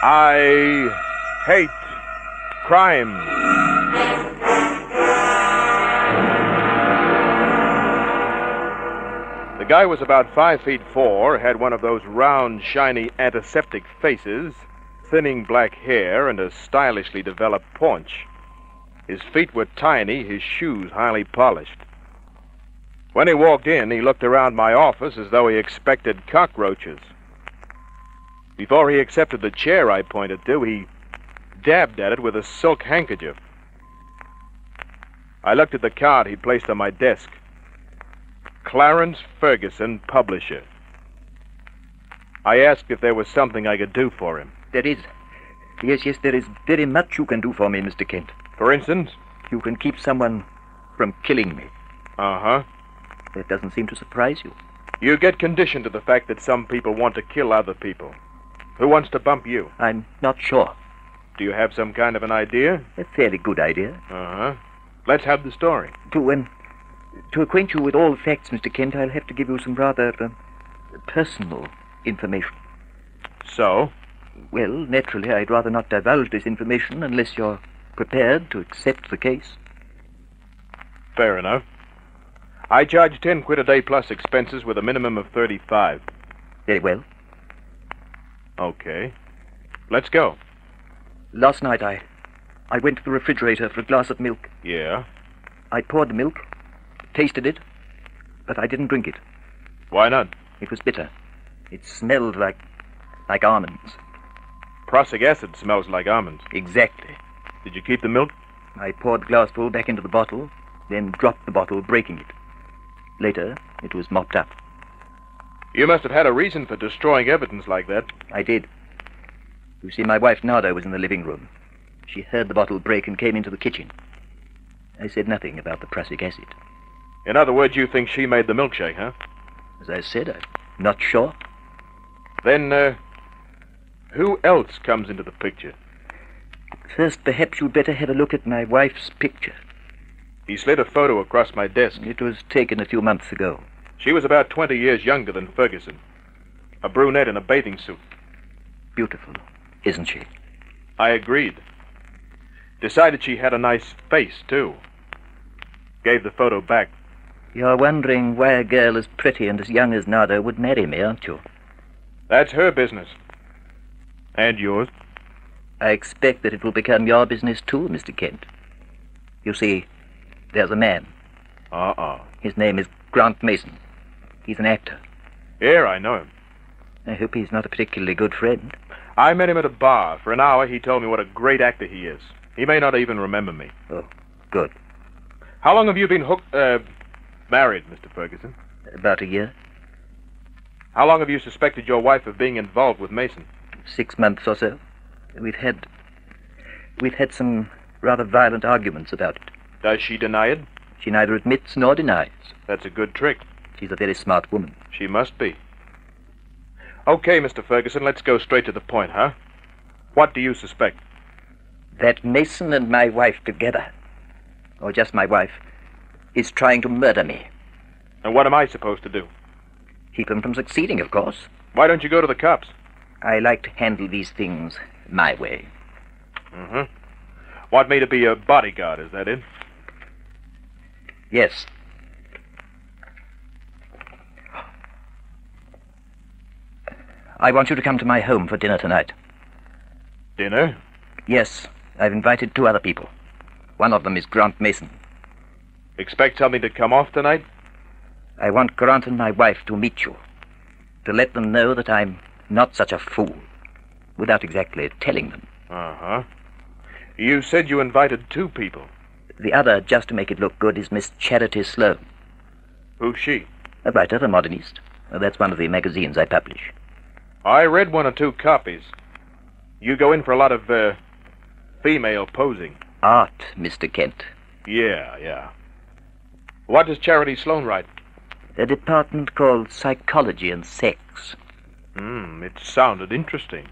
I hate crime. The guy was about 5'4", had one of those round, shiny, antiseptic faces, thinning black hair, and a stylishly developed paunch. His feet were tiny, his shoes highly polished. When he walked in, he looked around my office as though he expected cockroaches. Before he accepted the chair I pointed to, he dabbed at it with a silk handkerchief. I looked at the card he placed on my desk. Clarence Ferguson, publisher. I asked if there was something I could do for him. There is. Yes, there is very much you can do for me, Mr. Kent. For instance? You can keep someone from killing me. Uh-huh. That doesn't seem to surprise you. You get conditioned to the fact that some people want to kill other people. Who wants to bump you? I'm not sure. Do you have some kind of an idea? A fairly good idea. Uh-huh. Let's have the story. To acquaint you with all the facts, Mr. Kent, I'll have to give you some rather personal information. So? Well, naturally, I'd rather not divulge this information unless you're prepared to accept the case. Fair enough. I charge 10 quid a day plus expenses with a minimum of 35. Very well. Okay. Let's go. Last night, I went to the refrigerator for a glass of milk. Yeah? I poured the milk, tasted it, but I didn't drink it. Why not? It was bitter. It smelled like almonds. Prussic acid smells like almonds. Exactly. Did you keep the milk? I poured the glassful back into the bottle, then dropped the bottle, breaking it. Later, it was mopped up. You must have had a reason for destroying evidence like that. I did. You see, my wife Nada was in the living room. She heard the bottle break and came into the kitchen. I said nothing about the prussic acid. In other words, you think she made the milkshake, huh? As I said, I'm not sure. Then, who else comes into the picture? First, perhaps you'd better have a look at my wife's picture. He slid a photo across my desk. It was taken a few months ago. She was about 20 years younger than Ferguson. A brunette in a bathing suit. Beautiful, isn't she? I agreed. Decided she had a nice face, too. Gave the photo back. You're wondering why a girl as pretty and as young as Nada would marry me, aren't you? That's her business. And yours? I expect that it will become your business, too, Mr. Kent. You see, there's a man. His name is Grant Mason. He's an actor. Yeah, I know him. I hope he's not a particularly good friend. I met him at a bar. For an hour, he told me what a great actor he is. He may not even remember me. Oh, good. How long have you been married, Mr. Ferguson? About a year. How long have you suspected your wife of being involved with Mason? 6 months or so. We've had some rather violent arguments about it. Does she deny it? She neither admits nor denies. That's a good trick. She's a very smart woman. She must be. Okay, Mr. Ferguson, let's go straight to the point, huh? What do you suspect? That Mason and my wife together, or just my wife, is trying to murder me. And what am I supposed to do? Keep him from succeeding, of course. Why don't you go to the cops? I like to handle these things my way. Mm-hmm. Want me to be your bodyguard, is that it? Yes. I want you to come to my home for dinner tonight. Dinner? Yes. I've invited 2 other people. One of them is Grant Mason. Expect something to come off tonight? I want Grant and my wife to meet you. To let them know that I'm not such a fool. Without exactly telling them. Uh-huh. You said you invited 2 people. The other, just to make it look good, is Miss Charity Sloane. Who's she? A writer, a modernist. That's one of the magazines I publish. I read 1 or 2 copies. You go in for a lot of, female posing. Art, Mr. Kent. Yeah. What does Charity Sloane write? A department called Psychology and Sex. It sounded interesting.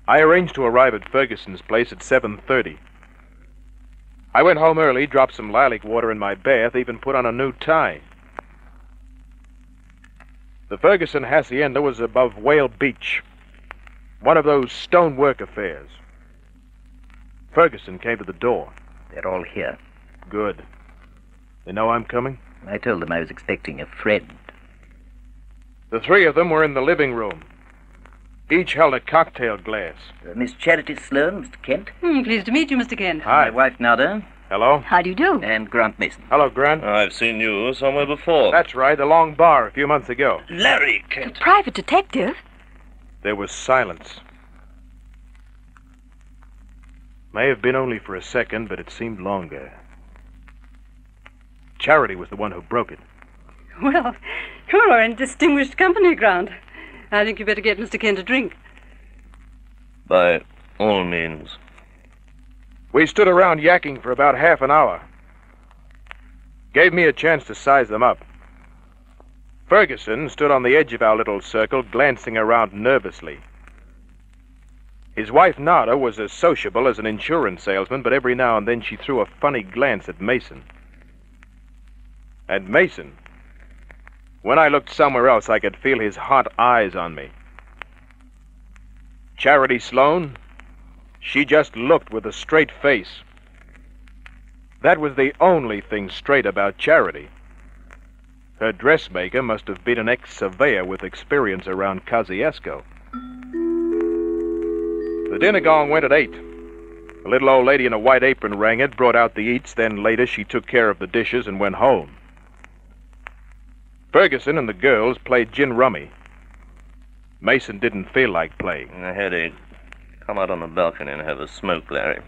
I arranged to arrive at Ferguson's place at 7:30. I went home early, dropped some lilac water in my bath, even put on a new tie. The Ferguson Hacienda was above Whale Beach. One of those stonework affairs. Ferguson came to the door. They're all here. Good. They know I'm coming? I told them I was expecting a friend. The three of them were in the living room. Each held a cocktail glass. Miss Charity Sloane, Mr. Kent. Pleased to meet you, Mr. Kent. Hi. My wife, Nada. Hello? How do you do? And Grant Mason. Hello, Grant. I've seen you somewhere before. That's right, the long bar a few months ago. Larry Kent. Private detective? There was silence. May have been only for a second, but it seemed longer. Charity was the one who broke it. Well, you're in distinguished company, Grant. I think you better get Mr. Kent a drink. By all means. We stood around yakking for about half an hour. Gave me a chance to size them up. Ferguson stood on the edge of our little circle, glancing around nervously. His wife, Nada, was as sociable as an insurance salesman, but every now and then she threw a funny glance at Mason. And Mason, when I looked somewhere else, I could feel his hot eyes on me. Charity Sloane, she just looked with a straight face. That was the only thing straight about Charity. Her dressmaker must have been an ex-surveyor with experience around Kosciuszko. The dinner gong went at 8. A little old lady in a white apron rang it, brought out the eats, then later she took care of the dishes and went home. Ferguson and the girls played gin rummy. Mason didn't feel like playing. A headache. Come out on the balcony and have a smoke, Larry.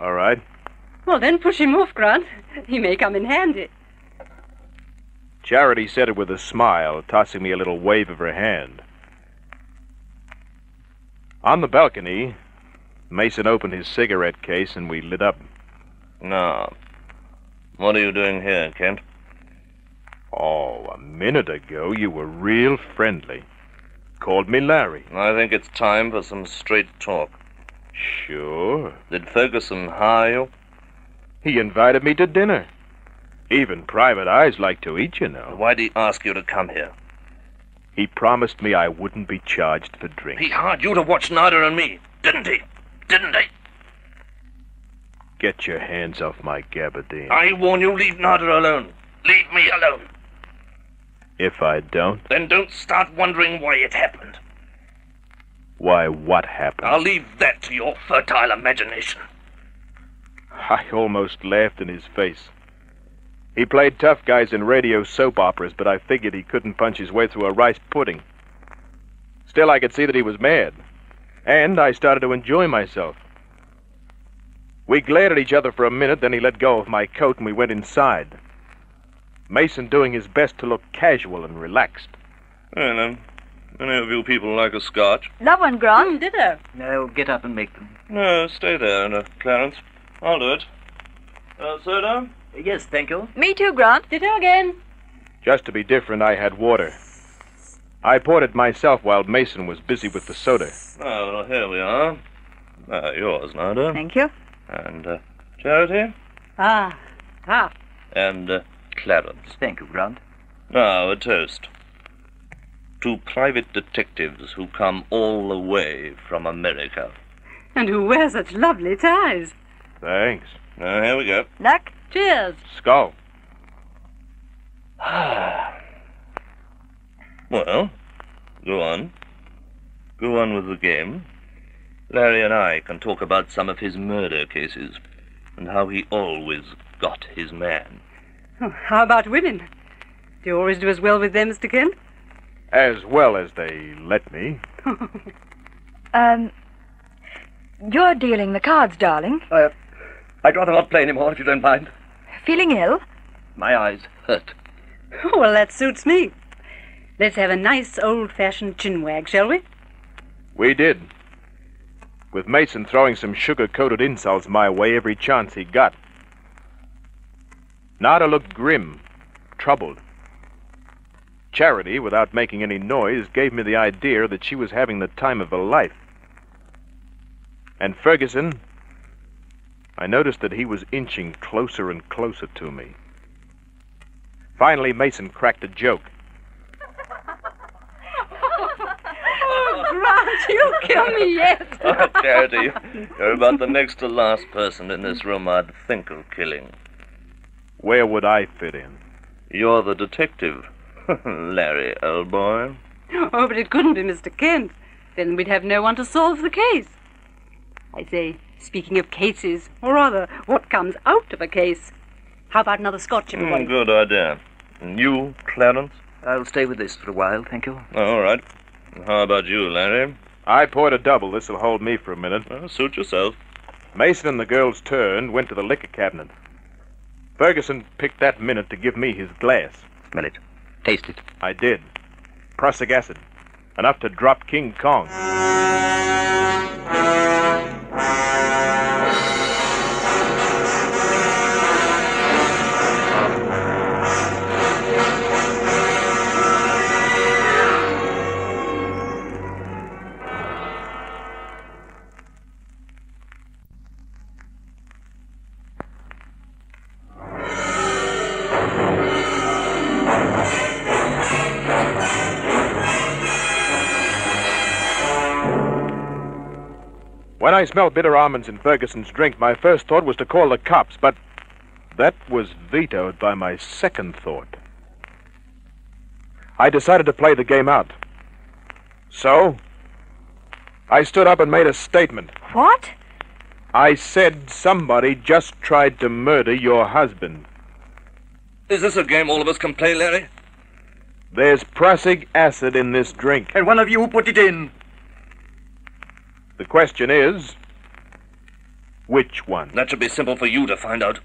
All right. Well, then push him off, Grant. He may come in handy. Charity said it with a smile, tossing me a little wave of her hand. On the balcony, Mason opened his cigarette case and we lit up. Now, what are you doing here, Kent? Oh, a minute ago you were real friendly. Called me Larry. I think it's time for some straight talk. Sure. Did Ferguson hire you? He invited me to dinner. Even private eyes like to eat, you know. Why'd he ask you to come here? He promised me I wouldn't be charged for drink. He hired you to watch Nada and me, didn't he? Didn't he? Get your hands off my gabardine. I warn you, leave Nada alone. Leave me alone. If I don't? Then don't start wondering why it happened. Why, what happened? I'll leave that to your fertile imagination. I almost laughed in his face. He played tough guys in radio soap operas, but I figured he couldn't punch his way through a rice pudding. Still, I could see that he was mad. And I started to enjoy myself. We glared at each other for a minute, then he let go of my coat and we went inside. Mason doing his best to look casual and relaxed. Well, any of you people like a scotch? Love one, Grant. Ditto. No, get up and make them. No, stay there, Clarence. I'll do it. Soda? Yes, thank you. Me too, Grant. Ditto again. Just to be different, I had water. I poured it myself while Mason was busy with the soda. Oh, well, here we are. Yours, Nada. Thank you. And, Charity? Ah. And, Clarence. Thank you, Grant. Now, a toast. To private detectives who come all the way from America. And who wear such lovely ties. Thanks. Now, here we go. Luck. Cheers. Skull. Well, go on. Go on with the game. Larry and I can talk about some of his murder cases and how he always got his man. Oh, how about women? Do you always do as well with them, Mr. Kent? As well as they let me. You're dealing the cards, darling. I'd rather not play anymore, if you don't mind. Feeling ill? My eyes hurt. Oh, well, that suits me. Let's have a nice old-fashioned chinwag, shall we? We did. With Mason throwing some sugar-coated insults my way every chance he got. Nada looked grim, troubled. Charity, without making any noise, gave me the idea that she was having the time of her life. And Ferguson, I noticed that he was inching closer and closer to me. Finally, Mason cracked a joke. Oh, You'll kill me yet. Oh, Charity, you're about the next to last person in this room I'd think of killing. Where would I fit in? You're the detective, Larry, old boy. Oh, but it couldn't be Mr. Kent. Then we'd have no one to solve the case. I say, speaking of cases, or rather, what comes out of a case? How about another scotch, everybody? Good idea. And you, Clarence? I'll stay with this for a while, thank you. All right. And how about you, Larry? I poured a double. This'll hold me for a minute. Well, suit yourself. Mason and the girls turned, went to the liquor cabinet. Ferguson picked that minute to give me his glass. Smell it. Taste it. I did. Prussic acid. Enough to drop King Kong. When I smelled bitter almonds in Ferguson's drink, my first thought was to call the cops, but that was vetoed by my second thought. I decided to play the game out. So, I stood up and made a statement. What? I said somebody just tried to murder your husband. Is this a game all of us can play, Larry? There's prussic acid in this drink. And one of you put it in. The question is, which one? That should be simple for you to find out.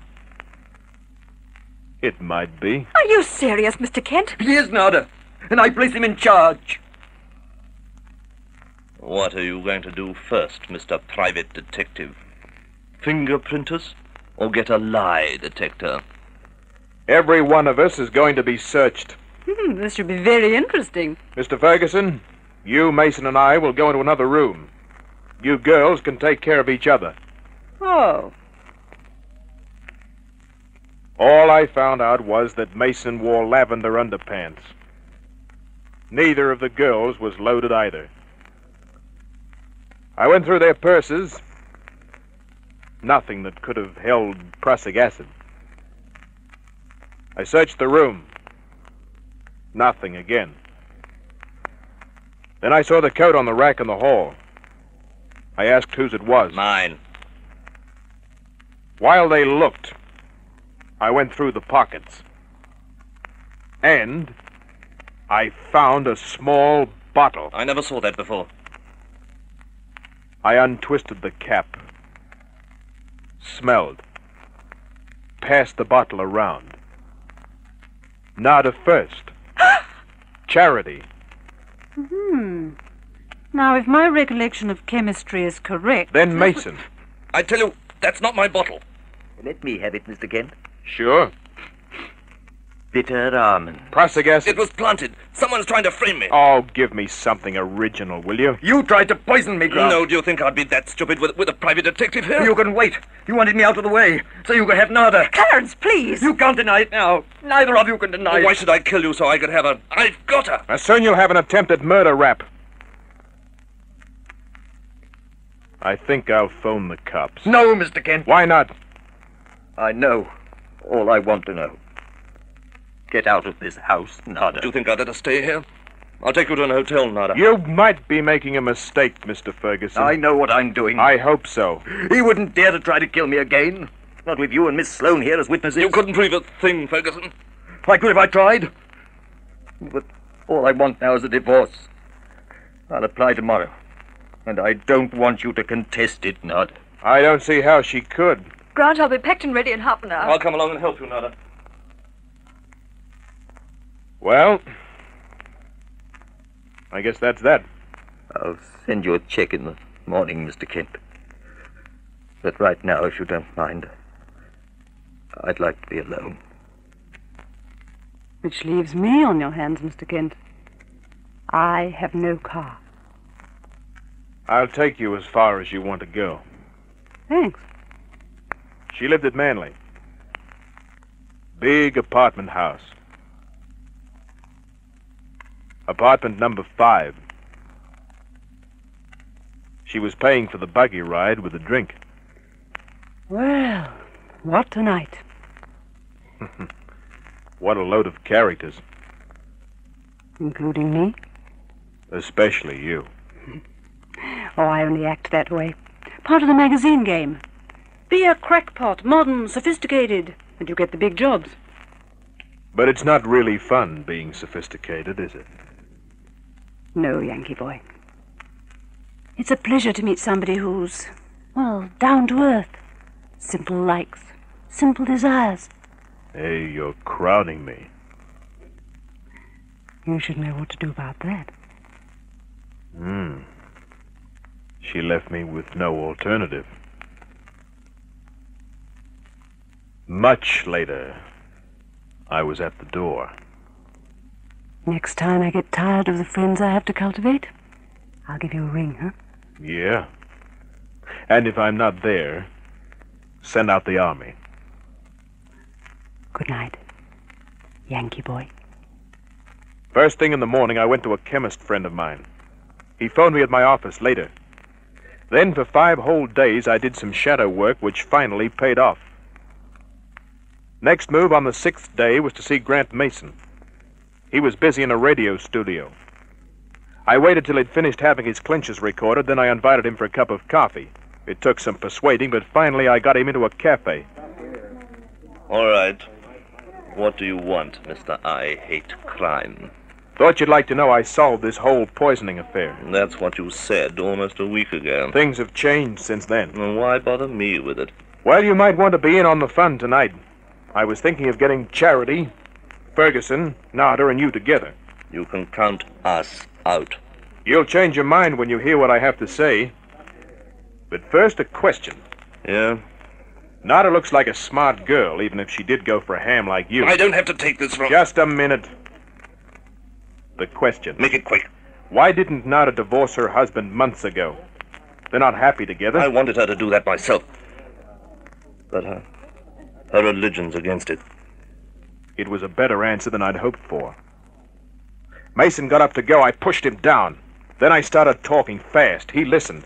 It might be. Are you serious, Mr. Kent? He is, Nada. And I place him in charge. What are you going to do first, Mr. Private Detective? Fingerprint us or get a lie detector? Every one of us is going to be searched. This should be very interesting. Mr. Ferguson, you, Mason, and I will go into another room. You girls can take care of each other. Oh. All I found out was that Mason wore lavender underpants. Neither of the girls was loaded either. I went through their purses. Nothing that could have held prussic acid. I searched the room. Nothing again. Then I saw the coat on the rack in the hall. I asked whose it was. Mine. While they looked, I went through the pockets. And I found a small bottle. I never saw that before. I untwisted the cap. Smelled. Passed the bottle around. Nada first. Charity. Now, if my recollection of chemistry is correct... Then Mason. I tell you, that's not my bottle. Let me have it, Mr. Kent. Sure. Bitter almond. Prussic acid. It was planted. Someone's trying to frame me. Oh, give me something original, will you? You tried to poison me, Grant. No, do you think I'd be that stupid with a private detective here? You couldn't wait. You wanted me out of the way, so you could have Nada. Clarence, please. You can't deny it now. Neither of you can deny it. Why should I kill you so I could have her? I've got her. Now, soon you'll have an attempted murder rap. I think I'll phone the cops. No, Mr. Kent. Why not? I know all I want to know. Get out of this house, Nada. Do you think I'd let her stay here? I'll take you to an hotel, Nada. You might be making a mistake, Mr. Ferguson. I know what I'm doing. I hope so. He wouldn't dare to try to kill me again. Not with you and Miss Sloane here as witnesses. You couldn't prove a thing, Ferguson. I could if I tried. But all I want now is a divorce. I'll apply tomorrow. And I don't want you to contest it, Nada. I don't see how she could. Grant, I'll be packed and ready in half an hour. I'll come along and help you, Nada. Well, I guess that's that. I'll send you a check in the morning, Mr. Kent. But right now, if you don't mind, I'd like to be alone. Which leaves me on your hands, Mr. Kent. I have no car. I'll take you as far as you want to go. Thanks. She lived at Manly. Big apartment house. Apartment number 5. She was paying for the buggy ride with a drink. Well, what a night. What a load of characters. Including me? Especially you. Oh, I only act that way. Part of the magazine game. Be a crackpot, modern, sophisticated, and you get the big jobs. But it's not really fun being sophisticated, is it? No, Yankee boy. It's a pleasure to meet somebody who's, well, down to earth. Simple likes, simple desires. Hey, you're crowding me. You should know what to do about that. She left me with no alternative. Much later, I was at the door. Next time I get tired of the friends I have to cultivate, I'll give you a ring, huh? Yeah. And if I'm not there, send out the army. Good night, Yankee boy. First thing in the morning, I went to a chemist friend of mine. He phoned me at my office later. Then for 5 whole days, I did some shadow work, which finally paid off. Next move on the 6th day was to see Grant Mason. He was busy in a radio studio. I waited till he'd finished having his clinches recorded, then I invited him for a cup of coffee. It took some persuading, but finally I got him into a cafe. All right. What do you want, Mr. I Hate Crime? Thought you'd like to know I solved this whole poisoning affair. That's what you said almost a week ago. Things have changed since then. Then why bother me with it? Well, you might want to be in on the fun tonight. I was thinking of getting Charity, Ferguson, Nada, and you together. You can count us out. You'll change your mind when you hear what I have to say. But first, a question. Yeah? Nada looks like a smart girl, even if she did go for a ham like you. I don't have to take this from... Just a minute. The question. Make it quick. Why didn't Nada divorce her husband months ago? They're not happy together. I wanted her to do that myself. But her religion's against it. It was a better answer than I'd hoped for. Mason got up to go. I pushed him down. Then I started talking fast. He listened.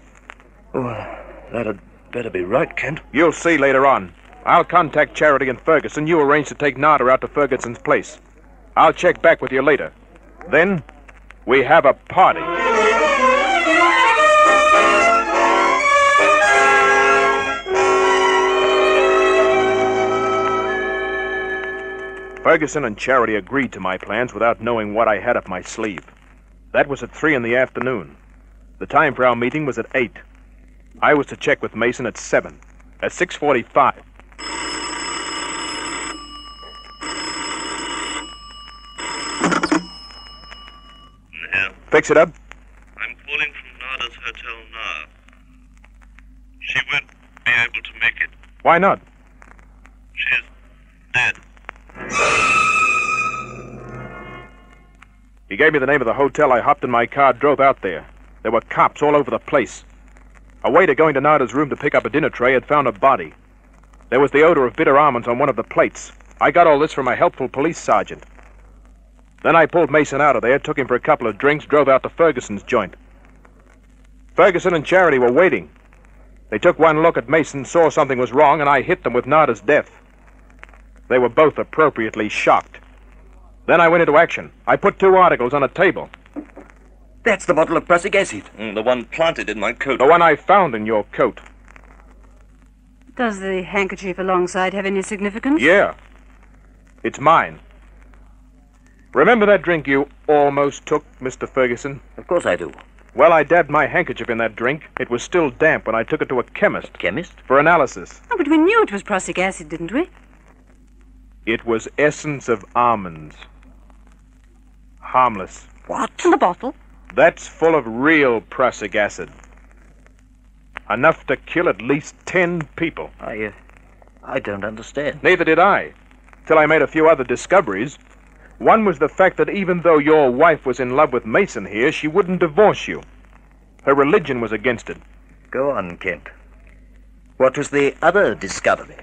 Oh, that'd better be right, Kent. You'll see later on. I'll contact Charity and Ferguson. You arrange to take Nada out to Ferguson's place. I'll check back with you later. Then, we have a party. Ferguson and Charity agreed to my plans without knowing what I had up my sleeve. That was at 3 in the afternoon. The time for our meeting was at 8. I was to check with Mason at 7. At 6:45. Yeah. Fix it up. I'm calling from Nada's hotel now. She won't be able to make it. Why not? She's dead. He gave me the name of the hotel. I hopped in my car, drove out there. There were cops all over the place. A waiter going to Nada's room to pick up a dinner tray had found a body. There was the odor of bitter almonds on one of the plates. I got all this from a helpful police sergeant. Then I pulled Mason out of there, took him for a couple of drinks, drove out to Ferguson's joint. Ferguson and Charity were waiting. They took one look at Mason, saw something was wrong, and I hit them with Nada's death. They were both appropriately shocked. Then I went into action. I put 2 articles on a table. That's the bottle of prussic acid. The one planted in my coat. The one I found in your coat. Does the handkerchief alongside have any significance? Yeah. It's mine. Remember that drink you almost took, Mr. Ferguson? Of course I do. Well, I dabbed my handkerchief in that drink. It was still damp when I took it to a chemist. Chemist? For analysis. Oh, but we knew it was prussic acid, didn't we? It was essence of almonds. Harmless. What? In the bottle? That's full of real prussic acid. Enough to kill at least 10 people. I don't understand. Neither did I, till I made a few other discoveries. One was the fact that even though your wife was in love with Mason here, she wouldn't divorce you. Her religion was against it. Go on, Kent. What was the other discovery?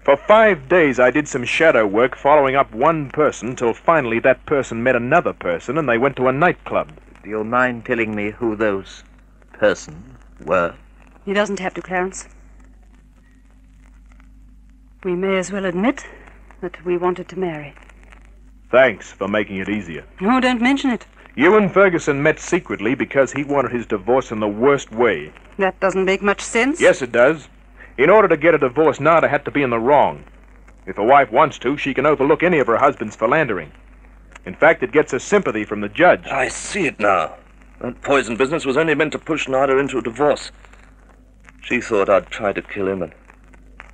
For 5 days, I did some shadow work following up one person till finally that person met another person and they went to a nightclub. Do you mind telling me who those persons Were? He doesn't have to, Clarence. We may as well admit that we wanted to marry. Thanks for making it easier. No, don't mention it. You and Ferguson met secretly because he wanted his divorce in the worst way. That doesn't make much sense. Yes, it does. In order to get a divorce, Nada had to be in the wrong. If a wife wants to, she can overlook any of her husband's philandering. In fact, it gets her sympathy from the judge. I see it now. That poison business was only meant to push Nada into a divorce. She thought I'd try to kill him, and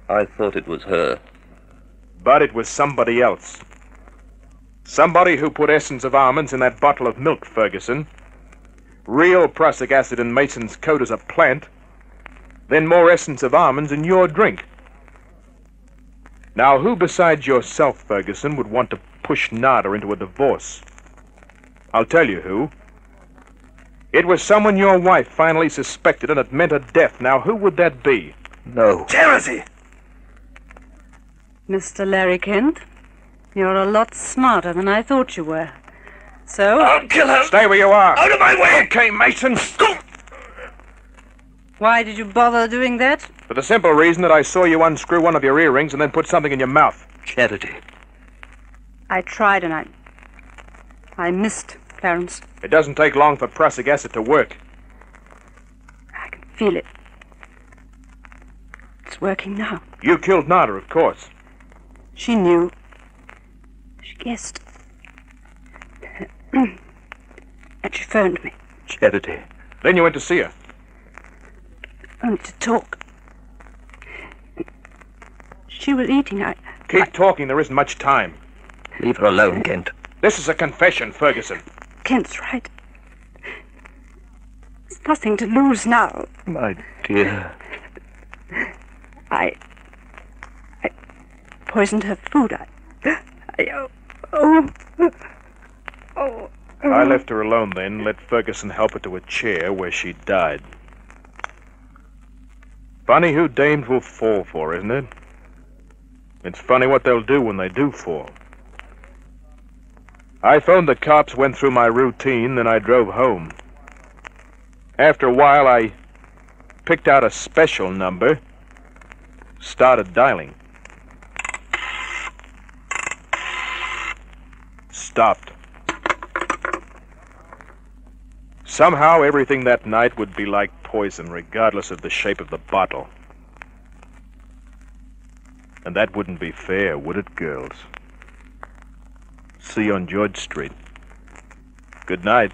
I thought it was her. But it was somebody else. Somebody who put essence of almonds in that bottle of milk, Ferguson. Real prussic acid in Mason's coat as a plant. Then more essence of almonds in your drink. Now, who besides yourself, Ferguson, would want to push Nada into a divorce? I'll tell you who. It was someone your wife finally suspected, and it meant her death. Now, who would that be? No. Charity! Mr. Larry Kent, you're a lot smarter than I thought you were. So... I'll kill her! Stay where you are! Out of my way! Okay, Mason! why did you bother doing that? For the simple reason that I saw you unscrew one of your earrings and then put something in your mouth. Charity. I tried and I missed, Clarence. It doesn't take long for prussic acid to work. I can feel it. It's working now. You killed Nada, of course. She knew. She guessed. And she phoned me. Charity. Then you went to see her. Only to talk. She was eating. Keep talking. There isn't much time. Leave her alone, Kent. This is a confession, Ferguson. Kent's right. There's nothing to lose now. My dear. I poisoned her food. I left her alone then, let Ferguson help her to a chair where she died. Funny who dames will fall for, isn't it? It's funny what they'll do when they do fall. I phoned the cops, went through my routine, then I drove home. After a while, I picked out a special number, started dialing. Stopped. Somehow, everything that night would be like poison, regardless of the shape of the bottle. And that wouldn't be fair, would it, girls? See you on George Street. Good night.